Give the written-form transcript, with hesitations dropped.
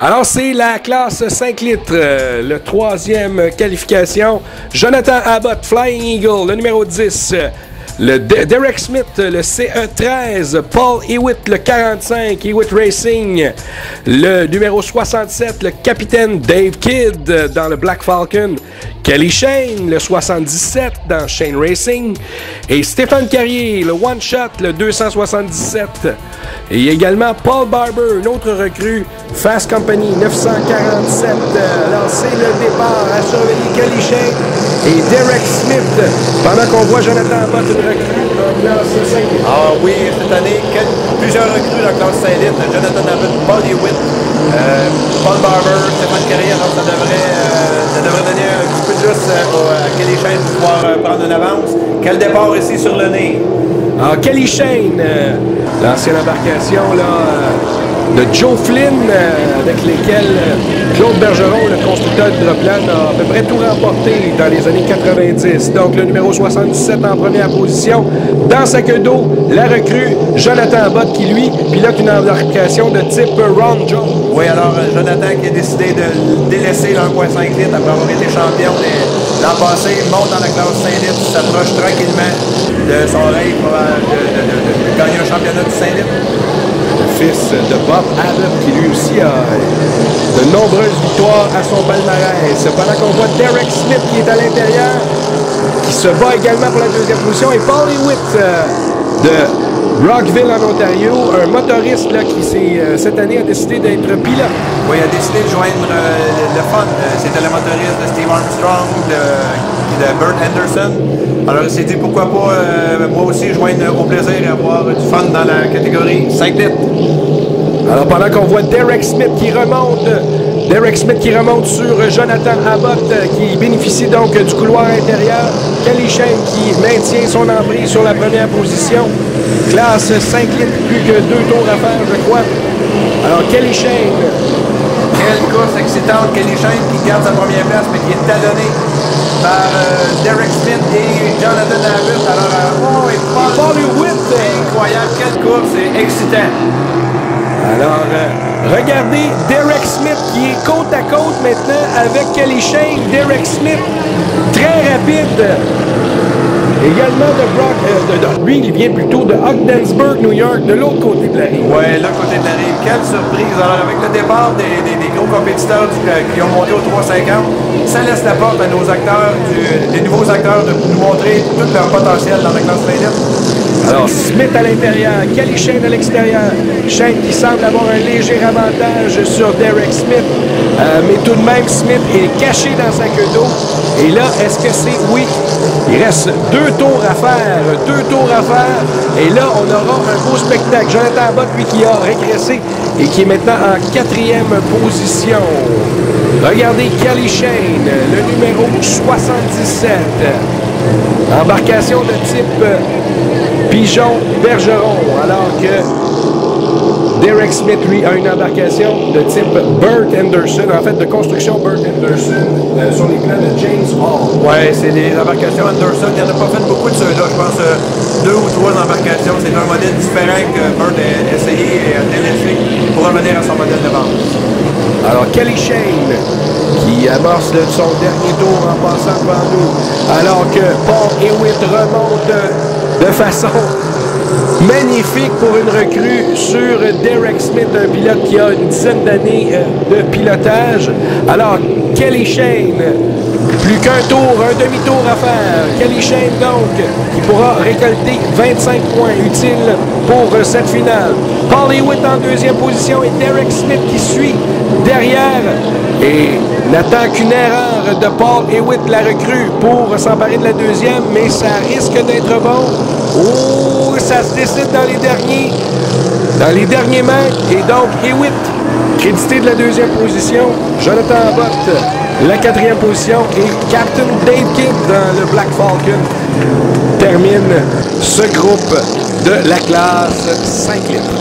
Alors, c'est la classe 5 litres, le troisième qualification. Jonathan Abbott, Flying Eagle, le numéro 10. Le Derek Smith, le CE13. Paul Hewitt, le 45, Hewitt Racing. Le numéro 67, le capitaine Dave Kidd dans le Black Falcon. Kelly Shane, le 77 dans Shane Racing. Et Stéphane Carrier, le One Shot, le 277. Et également Paul Barber, une autre recrue, Fast Company 947. Alors c'est le départ à surveiller Kelly Shane et Derek Smith. Pendant qu'on voit Jonathan Abbott, une recrue en classe 5 litres. Ah oui, cette année, plusieurs recrues dans la classe 5 litres. Jonathan Abbott, Paul Hewitt, Paul Barber, Stéphane Carrier. Alors ça devrait donner un petit peu de juste à Kelly Shane pour pouvoir prendre une avance. Quel départ ici sur le nez? Alors, Kelly Shane, l'ancienne embarcation de Joe Flynn, avec lesquels Claude Bergeron, le constructeur de Droplan, a à peu près tout remporté dans les années 90. Donc, le numéro 77 en première position. Dans sa queue d'eau, la recrue Jonathan Abbott qui, lui, pilote une embarcation de type Ron Jones. Oui, alors Jonathan qui a décidé de délaisser le 1.5 litres après avoir été champion l'an passé, monte dans la classe 5 litres, s'approche tranquillement de son rêve de gagner un championnat du 5 litres. Le fils de Bob Abbott qui lui aussi a de nombreuses victoires à son palmarès. Pendant qu'on voit Derek Smith qui est à l'intérieur, qui se bat également pour la deuxième position, et Paul Hewitt de Rockville en Ontario, un motoriste là, qui cette année a décidé d'être pilote. Oui, il a décidé de joindre le fun. C'était le motoriste de Steve Armstrong, de Bert Henderson. Alors il s'est dit pourquoi pas moi aussi joindre au plaisir et avoir du fun dans la catégorie 5 litres. Alors pendant qu'on voit Derek Smith qui remonte sur Jonathan Abbott qui bénéficie donc du couloir intérieur. Kelly Shane qui maintient son emprise sur la première position. Classe 5 litres, plus que 2 tours à faire, je crois. Alors Kelly Shane. Quelle course excitante, Kelly Shane qui garde sa première place mais qui est talonné par Derek Smith et Jonathan Abbott. Alors, et Paul Hewitt. Incroyable, quelle course, c'est excitant. Alors, regardez Derek Smith qui est côte à côte maintenant avec Kelly Shane. Derek Smith, très rapide. Également lui, il vient plutôt de Ogdensburg, New York, de l'autre côté de la rive. Oui, l'autre côté de la rive. Quelle surprise. Alors, avec le départ des gros compétiteurs qui ont monté au 350, ça laisse la porte à nos acteurs, des nouveaux acteurs de nous montrer tout leur potentiel dans la classe 5 litres. Alors, Smith à l'intérieur, Kelly Shane à l'extérieur. Shane qui semble avoir un léger avantage sur Derek Smith. Mais tout de même, Smith est caché dans sa queue d'eau. Et là, est-ce que c'est... Oui, il reste 2 tours à faire. 2 tours à faire. Et là, on aura un beau spectacle. Jonathan Abbott, lui, qui a régressé et qui est maintenant en 4e position. Regardez Kelly Shane, le numéro 77. Embarcation de type Pigeon Bergeron, alors que Derek Smith, lui, a une embarcation de type Bert Henderson, en fait de construction Bert Henderson, sur les plans de James Hall. Oui, c'est des embarcations Henderson. Il n'y en a pas fait beaucoup de ceux-là. Je pense 2 ou 3 embarcations. C'est un modèle différent que Bert a essayé et a délaissé pour revenir à son modèle de base. Alors Kelly Shane qui amorce son dernier tour en passant devant nous, alors que Paul Hewitt remonte de façon magnifique pour une recrue sur Derek Smith, un pilote qui a une dizaine d'années de pilotage. Alors Kelly Shane, plus qu'un tour, un demi-tour à faire. Kelly Shane donc, qui pourra récolter 25 points utiles pour cette finale. Paul Hewitt en 2e position et Derek Smith qui suit derrière et n'attend qu'une erreur de Paul Hewitt, la recrue, pour s'emparer de la 2e, mais ça risque d'être bon. Oh, ça se décide dans les derniers mètres. Et donc, Hewitt, crédité de la 2e position. Jonathan Abbott, la 4e position. Et Captain Dave Kidd dans le Black Falcon termine ce groupe de la classe 5 litres.